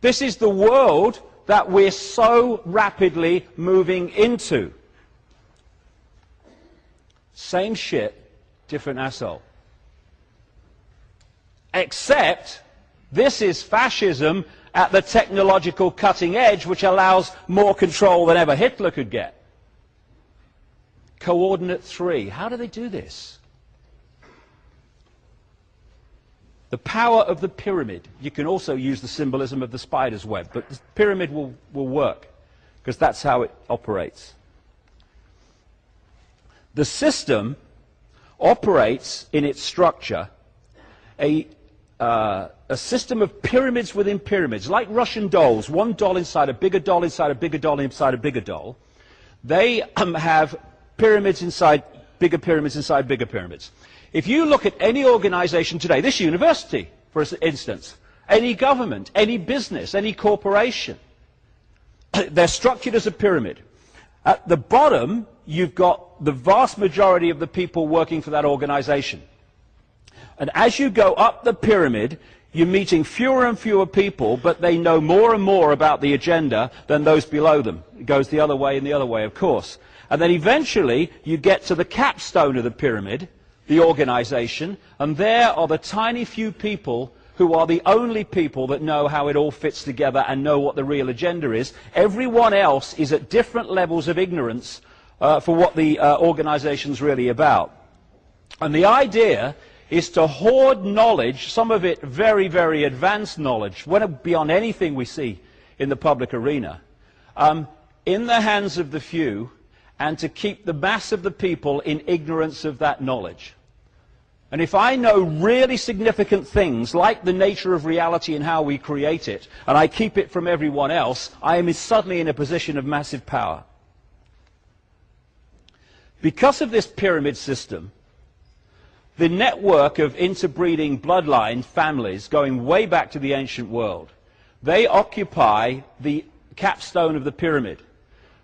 This is the world that we're so rapidly moving into. Same shit, different asshole. Except this is fascism at the technological cutting edge, which allows more control than ever Hitler could get. Coordinate 3. How do they do this? The power of the pyramid. You can also use the symbolism of the spider's web, but the pyramid will work, because that's how it operates. The system operates in its structure a system of pyramids within pyramids, like Russian dolls, one doll inside a bigger doll inside a bigger doll inside a bigger doll. They have pyramids inside bigger pyramids inside bigger pyramids. If you look at any organization today, this university, for instance, any government, any business, any corporation, they're structured as a pyramid. At the bottom, you've got the vast majority of the people working for that organization. And as you go up the pyramid, you're meeting fewer and fewer people, but they know more and more about the agenda than those below them. It goes the other way and the other way, of course. And then eventually, you get to the capstone of the pyramid, the organization, and there are the tiny few people who are the only people that know how it all fits together and know what the real agenda is. Everyone else is at different levels of ignorance for what the organization's really about. And the idea is to hoard knowledge, some of it very, very advanced knowledge, beyond anything we see in the public arena, in the hands of the few, and to keep the mass of the people in ignorance of that knowledge. And if I know really significant things, like the nature of reality and how we create it, and I keep it from everyone else, I am suddenly in a position of massive power. Because of this pyramid system, the network of interbreeding bloodline families going way back to the ancient world, they occupy the capstone of the pyramid.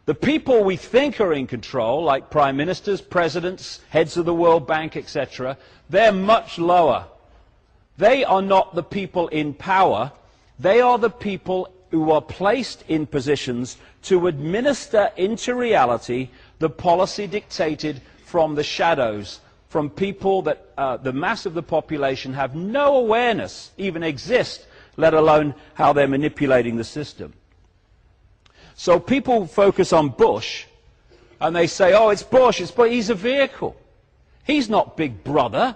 The people we think are in control, like prime ministers, presidents, heads of the World Bank, etc., they're much lower. They are not the people in power. They are the people who are placed in positions to administer into reality the policy dictated from the shadows, from people that the mass of the population have no awareness even exist, let alone how they're manipulating the system. So people focus on Bush, and they say, oh, it's Bush, he's a vehicle. He's not Big Brother.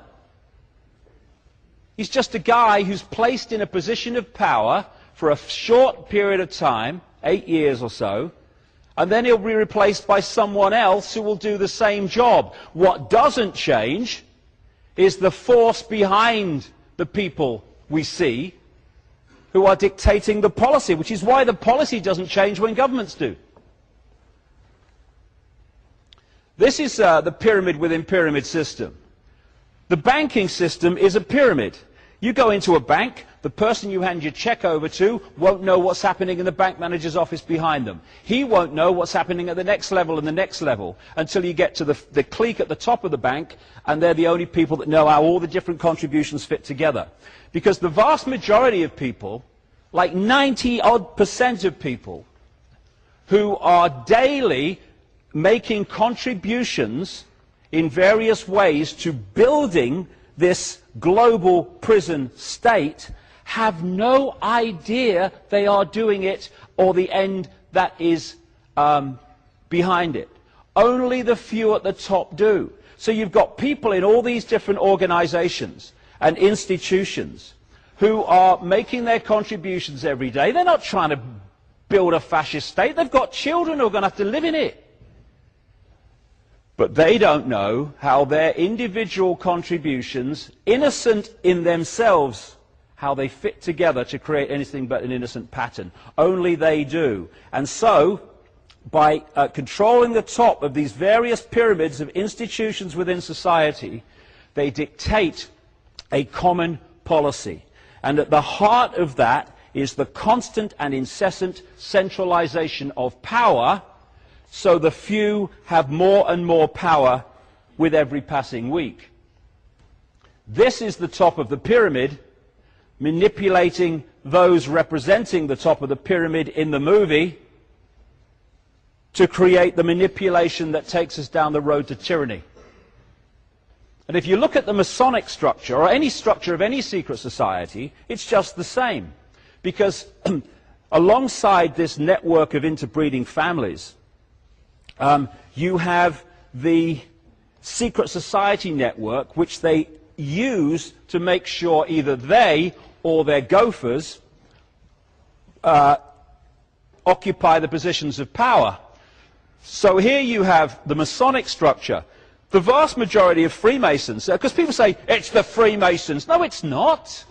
He's just a guy who's placed in a position of power for a short period of time, 8 years or so, and then he'll be replaced by someone else who will do the same job. What doesn't change is the force behind the people we see who are dictating the policy, which is why the policy doesn't change when governments do. This is the pyramid within pyramid system. The banking system is a pyramid. You go into a bank, the person you hand your check over to won't know what's happening in the bank manager's office behind them. He won't know what's happening at the next level and the next level until you get to the clique at the top of the bank, and they're the only people that know how all the different contributions fit together. Because the vast majority of people, like 90-odd% of people, who are daily making contributions in various ways to building this global prison state, have no idea they are doing it or the end that is behind it. Only the few at the top do. So you've got people in all these different organizations and institutions who are making their contributions every day. They're not trying to build a fascist state. They've got children who are going to have to live in it. But they don't know how their individual contributions, innocent in themselves, how they fit together to create anything but an innocent pattern. Only they do. And so, by controlling the top of these various pyramids of institutions within society, they dictate a common policy. And at the heart of that is the constant and incessant centralization of power, so the few have more and more power with every passing week. This is the top of the pyramid. manipulating those representing the top of the pyramid in the movie to create the manipulation that takes us down the road to tyranny. And if you look at the Masonic structure, or any structure of any secret society, it's just the same. Because alongside this network of interbreeding families, you have the secret society network, which they use to make sure either they or their gophers occupy the positions of power. So here you have the Masonic structure. The vast majority of Freemasons, because people say, it's the Freemasons. No, it's not.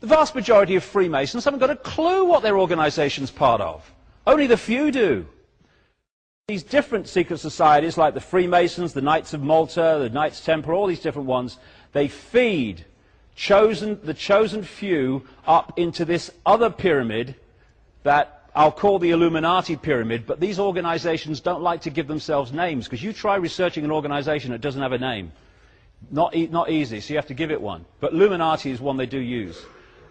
The vast majority of Freemasons haven't got a clue what their organization's part of. Only the few do. These different secret societies, like the Freemasons, the Knights of Malta, the Knights Templar, all these different ones, they feed the chosen few up into this other pyramid that I'll call the Illuminati pyramid, but these organizations don't like to give themselves names, because you try researching an organization that doesn't have a name. Not easy, so you have to give it one. But Illuminati is one they do use.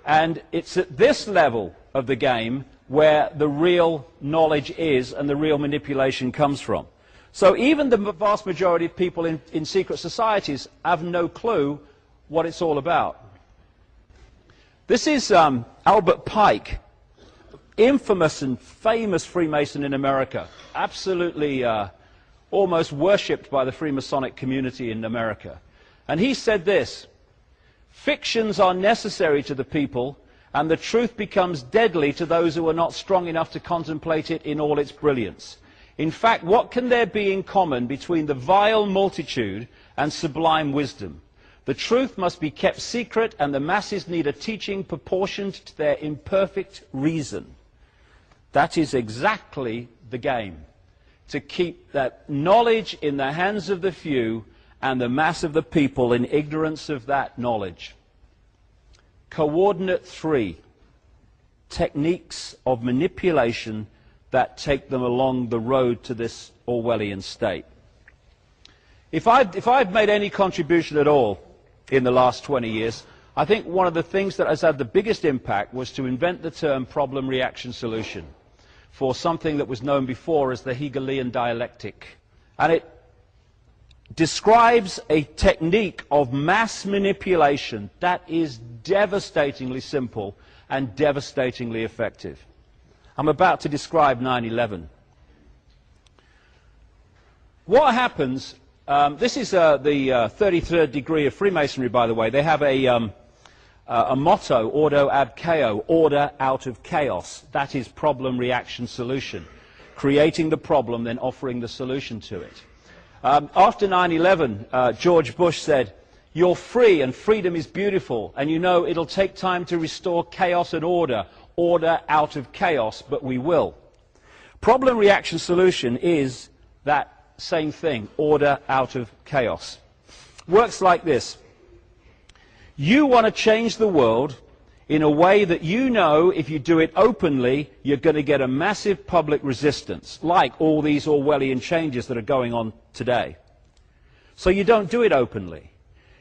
And it's at this level of the game where the real knowledge is and the real manipulation comes from. So even the vast majority of people in secret societies have no clue what it's all about. This is Albert Pike, infamous and famous Freemason in America, absolutely almost worshipped by the Freemasonic community in America. And he said this: "Fictions are necessary to the people, and the truth becomes deadly to those who are not strong enough to contemplate it in all its brilliance. In fact, what can there be in common between the vile multitude and sublime wisdom? The truth must be kept secret, and the masses need a teaching proportioned to their imperfect reason." That is exactly the game, to keep that knowledge in the hands of the few and the mass of the people in ignorance of that knowledge. Coordinate 3, techniques of manipulation that take them along the road to this Orwellian state. If I've made any contribution at all in the last 20 years, I think one of the things that has had the biggest impact was to invent the term problem, reaction, solution for something that was known before as the Hegelian dialectic. And it describes a technique of mass manipulation that is devastatingly simple and devastatingly effective. I'm about to describe 9/11. What happens, this is the 33rd degree of Freemasonry, by the way. They have a motto, ordo ad chaos, order out of chaos. That is problem, reaction, solution. Creating the problem, then offering the solution to it. After 9/11, George Bush said, "You're free and freedom is beautiful, and you know it'll take time to restore chaos and order out of chaos, but we will." Problem, reaction, solution is that same thing, order out of chaos. Works like this. You want to change the world in a way that you know if you do it openly, you're going to get a massive public resistance, like all these Orwellian changes that are going on today. So you don't do it openly.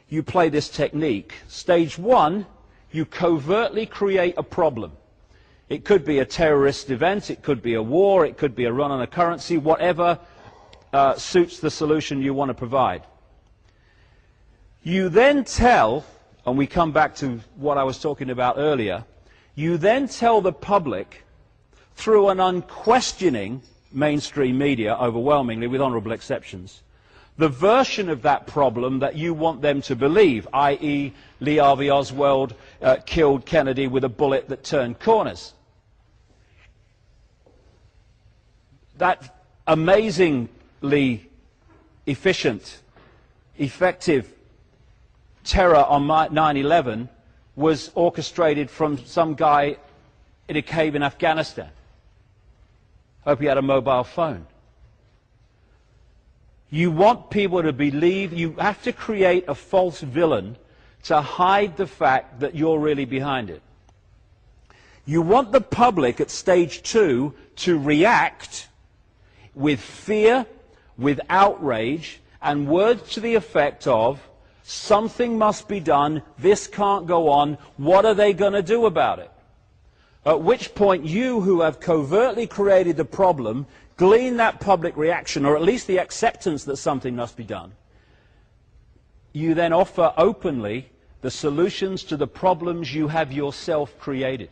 You play this technique. Stage 1, you covertly create a problem. It could be a terrorist event, it could be a war, it could be a run on a currency, whatever suits the solution you want to provide. You then tell, and we come back to what I was talking about earlier, you then tell the public through an unquestioning mainstream media, overwhelmingly, with honorable exceptions, the version of that problem that you want them to believe, i.e. Lee Harvey Oswald killed Kennedy with a bullet that turned corners. That amazingly efficient, effective terror on 9/11 was orchestrated from some guy in a cave in Afghanistan. Hope he had a mobile phone. You want people to believe, you have to create a false villain to hide the fact that you're really behind it. You want the public at stage 2 to react with fear, with outrage, and words to the effect of, Something must be done. This can't go on. What are they going to do about it? At which point you, who have covertly created the problem, glean that public reaction, or at least the acceptance that something must be done. You then offer openly the solutions to the problems you have yourself created.